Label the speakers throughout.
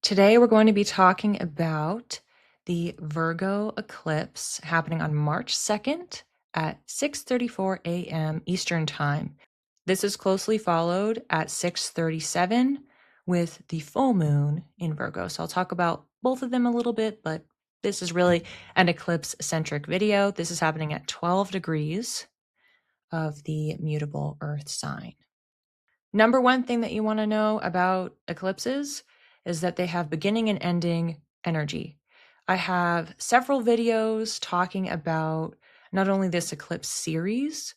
Speaker 1: Today, we're going to be talking about the Virgo eclipse happening on March 2nd at 6:34 a.m. Eastern Time. This is closely followed at 6:37 with the full moon in Virgo. So I'll talk about both of them a little bit, but this is really an eclipse-centric video. This is happening at 12 degrees of the mutable Earth sign. Number one thing that you want to know about eclipses is that they have beginning and ending energy. I have several videos talking about not only this eclipse series,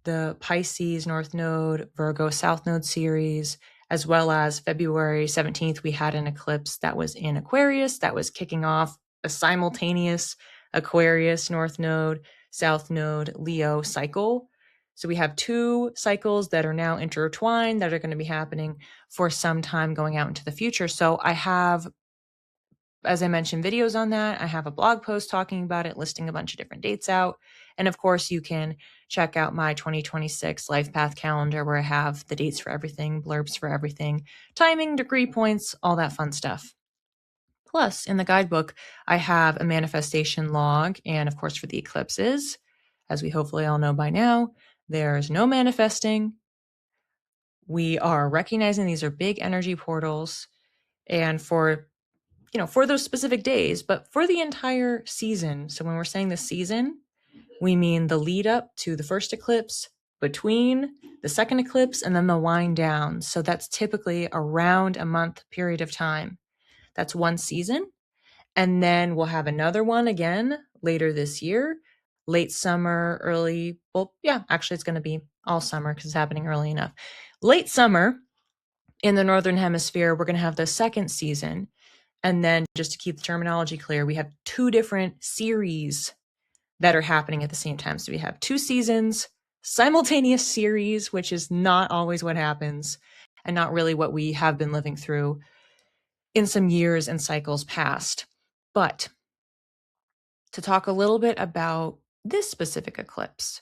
Speaker 1: the Pisces North Node, Virgo South Node series, as well as February 17th, we had an eclipse that was in Aquarius that was kicking off a simultaneous Aquarius North Node, South Node, Leo cycle. So we have two cycles that are now intertwined that are going to be happening for some time going out into the future. So I have, as I mentioned, videos on that. I have a blog post talking about it, listing a bunch of different dates out. And of course, you can check out my 2026 Life Path calendar where I have the dates for everything, blurbs for everything, timing, degree points, all that fun stuff. Plus, in the guidebook, I have a manifestation log. And of course, for the eclipses, as we hopefully all know by now, there's no manifesting. We are recognizing these are big energy portals. And for those specific days, but for the entire season. So when we're saying the season, we mean the lead up to the first eclipse, between the second eclipse, and then the wind down. So that's typically around a month period of time. That's one season. And then we'll have another one again later this year, late summer, actually it's going to be all summer because it's happening early enough. Late summer in the Northern Hemisphere, we're going to have the second season. And then just to keep the terminology clear, we have two different series that are happening at the same time. So we have two seasons, simultaneous series, which is not always what happens and not really what we have been living through in some years and cycles past. But to talk a little bit about this specific eclipse,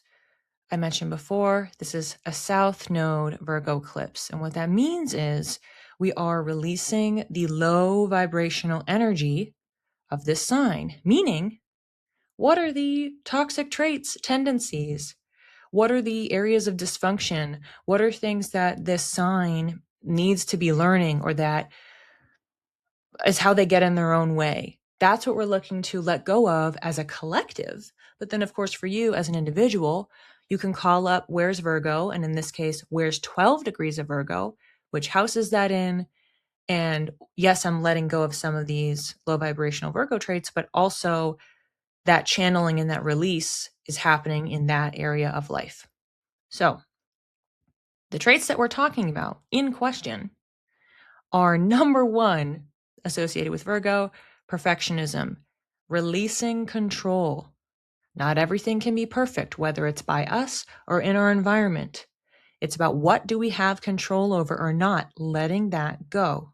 Speaker 1: I mentioned before, this is a South Node Virgo eclipse. And what that means is we are releasing the low vibrational energy of this sign, meaning what are the toxic traits, tendencies? What are the areas of dysfunction? What are things that this sign needs to be learning or that is how they get in their own way? That's what we're looking to let go of as a collective. But then, of course, for you as an individual, you can call up where's Virgo, and in this case, where's 12 degrees of Virgo, which house is that in? And yes, I'm letting go of some of these low vibrational Virgo traits, but also that channeling and that release is happening in that area of life. So the traits that we're talking about in question are number one, associated with Virgo, perfectionism, releasing control. Not everything can be perfect, whether it's by us or in our environment. It's about what do we have control over or not, letting that go.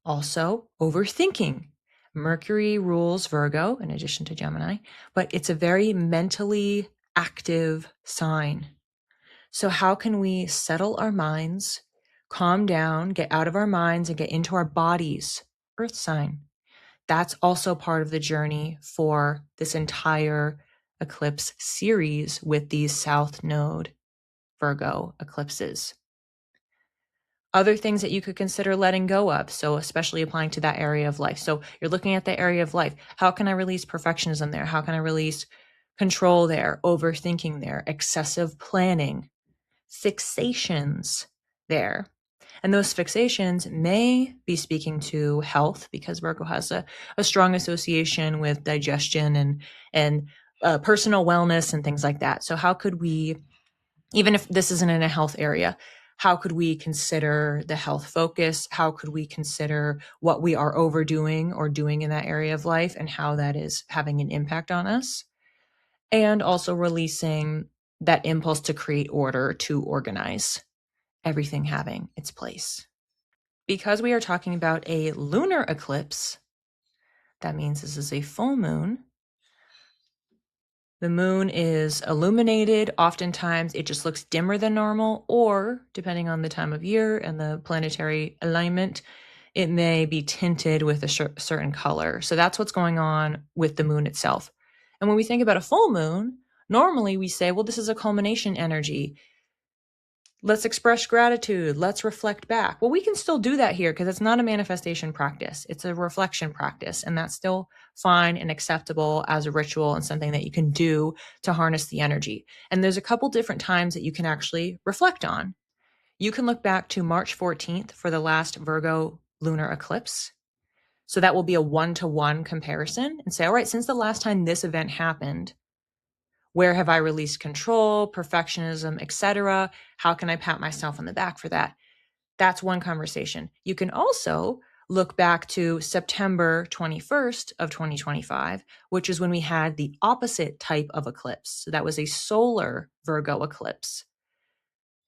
Speaker 1: Also, overthinking. Mercury rules Virgo in addition to Gemini, but it's a very mentally active sign. So how can we settle our minds, calm down, get out of our minds and get into our bodies? Earth sign. That's also part of the journey for this entire eclipse series with these South Node Virgo eclipses. Other things that you could consider letting go of, so especially applying to that area of life. So you're looking at the area of life. How can I release perfectionism there? How can I release control there, overthinking there, excessive planning, fixations there? And those fixations may be speaking to health because Virgo has a strong association with digestion and personal wellness and things like that. So how could we, even if this isn't in a health area, how could we consider the health focus? How could we consider what we are overdoing or doing in that area of life and how that is having an impact on us? And also releasing that impulse to create order, to organize, everything having its place. Because we are talking about a lunar eclipse, that means this is a full moon. The moon is illuminated. Oftentimes it just looks dimmer than normal, or depending on the time of year and the planetary alignment, it may be tinted with a certain color. So that's what's going on with the moon itself. And when we think about a full moon, normally we say, well, this is a culmination energy. Let's express gratitude. Let's reflect back. Well, we can still do that here because it's not a manifestation practice. It's a reflection practice. And that's still fine and acceptable as a ritual and something that you can do to harness the energy. And there's a couple different times that you can actually reflect on. You can look back to March 14th for the last Virgo lunar eclipse. So that will be a one-to-one comparison and say, all right, since the last time this event happened, where have I released control, perfectionism, etc.? How can I pat myself on the back for that? That's one conversation. You can also look back to September 21st of 2025, which is when we had the opposite type of eclipse. So that was a solar Virgo eclipse.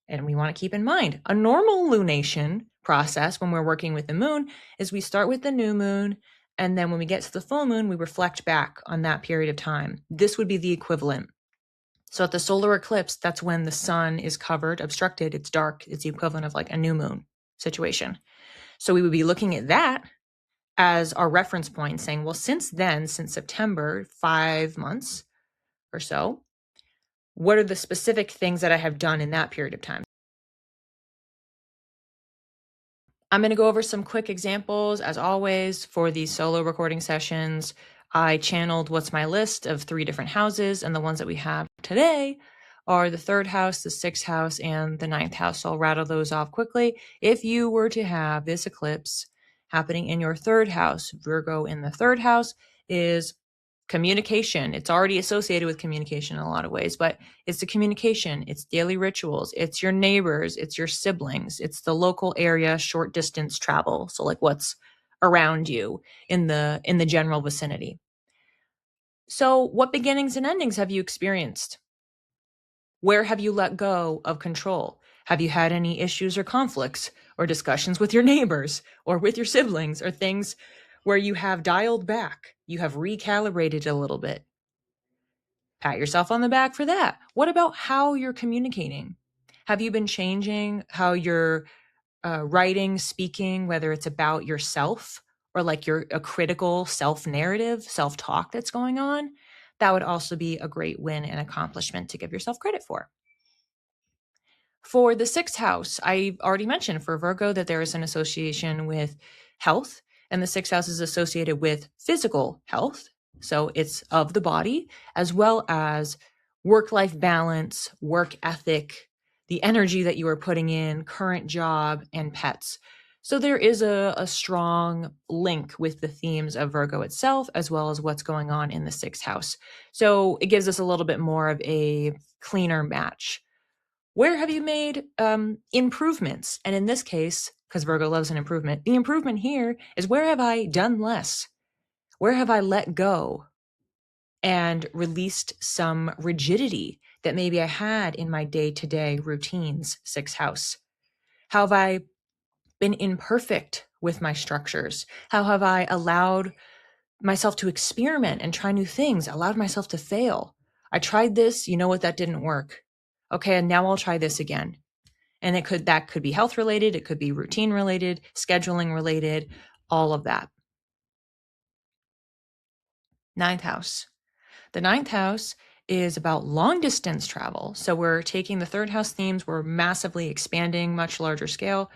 Speaker 1: And we want to keep in mind, a normal lunation process when we're working with the moon is we start with the new moon, and then when we get to the full moon, we reflect back on that period of time. This would be the equivalent. So at the solar eclipse, that's when the sun is covered, obstructed, it's dark. It's the equivalent of like a new moon situation. So we would be looking at that as our reference point, saying, well, since then, since September, 5 months or so, what are the specific things that I have done in that period of time? I'm going to go over some quick examples, as always, for these solo recording sessions. I channeled what's my list of 3 different houses, and the ones that we have today are the 3rd house, the 6th house, and the 9th house. So I'll rattle those off quickly. If you were to have this eclipse happening in your 3rd house, Virgo in the 3rd house is communication. It's already associated with communication in a lot of ways, but it's the communication, it's daily rituals, it's your neighbors, it's your siblings, it's the local area, short distance travel. So like what's around you in the general vicinity. So what beginnings and endings have you experienced? Where have you let go of control? Have you had any issues or conflicts or discussions with your neighbors or with your siblings or things where you have dialed back? You have recalibrated a little bit. Pat yourself on the back for that. What about how you're communicating? Have you been changing how you're writing, speaking, whether it's about yourself or like a critical self-narrative, self-talk that's going on? That would also be a great win and accomplishment to give yourself credit for. For the 6th house, I already mentioned for Virgo that there is an association with health, and the 6th house is associated with physical health. So it's of the body, as well as work-life balance, work ethic, the energy that you are putting in, current job, and pets. So there is a strong link with the themes of Virgo itself, as well as what's going on in the 6th house. So it gives us a little bit more of a cleaner match. Where have you made improvements? And in this case, because Virgo loves an improvement, the improvement here is where have I done less? Where have I let go and released some rigidity that maybe I had in my day-to-day routines, 6th house? How have I been imperfect with my structures? How have I allowed myself to experiment and try new things, allowed myself to fail? I tried this, you know what, that didn't work. Okay, and now I'll try this again. And that could be health related, it could be routine related, scheduling related, all of that. 9th house. The 9th house is about long distance travel. So we're taking the 3rd house themes, we're massively expanding, much larger scale.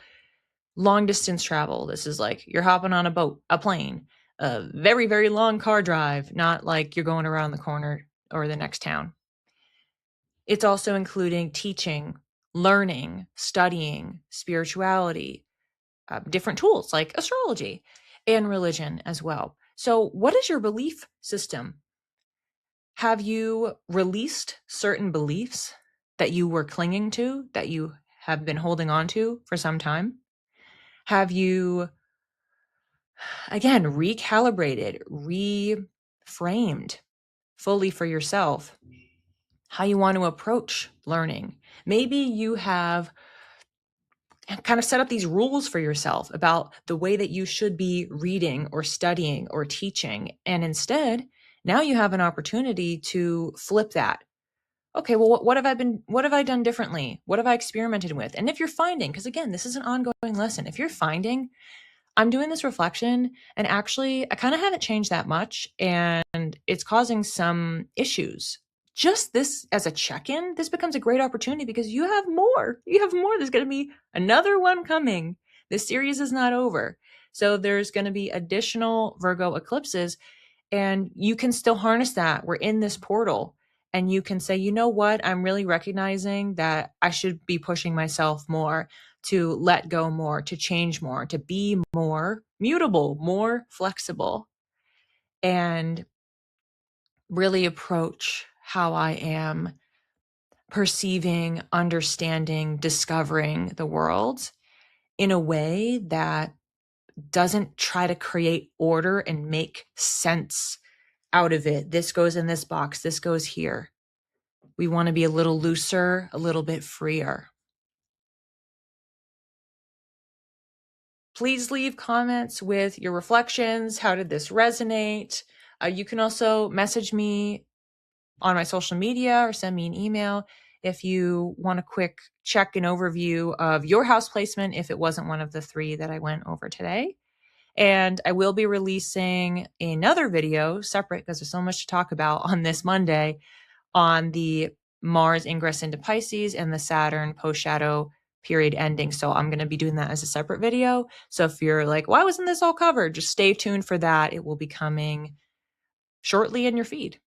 Speaker 1: Long distance travel. This is like you're hopping on a boat, a plane, a very, very long car drive, not like you're going around the corner or the next town. It's also including teaching, learning, studying, spirituality, different tools like astrology and religion as well. So what is your belief system? Have you released certain beliefs that you were clinging to, that you have been holding on to for some time? Have you, again, recalibrated, reframed fully for yourself how you want to approach learning? Maybe you have kind of set up these rules for yourself about the way that you should be reading or studying or teaching. And instead, now you have an opportunity to flip that. Okay, well, what have I done differently? What have I experimented with? And if you're finding, because again, this is an ongoing lesson, if you're finding I'm doing this reflection, and actually, I kind of haven't changed that much, and it's causing some issues. Just this as a check-in, this becomes a great opportunity because you have more. You have more. There's going to be another one coming. This series is not over. So there's going to be additional Virgo eclipses, and you can still harness that. We're in this portal, and you can say, you know what? I'm really recognizing that I should be pushing myself more, to let go more, to change more, to be more mutable, more flexible, and really approach how I am perceiving, understanding, discovering the world in a way that doesn't try to create order and make sense out of it. This goes in this box, this goes here. We want to be a little looser, a little bit freer. Please leave comments with your reflections. How did this resonate? You can also message me on my social media or send me an email if you want a quick check and overview of your house placement, if it wasn't one of the 3 that I went over today. And I will be releasing another video separate, because there's so much to talk about, on this Monday on the Mars ingress into Pisces and the Saturn post-shadow period ending. So I'm going to be doing that as a separate video. So if you're like, why wasn't this all covered? Just stay tuned for that. It will be coming shortly in your feed.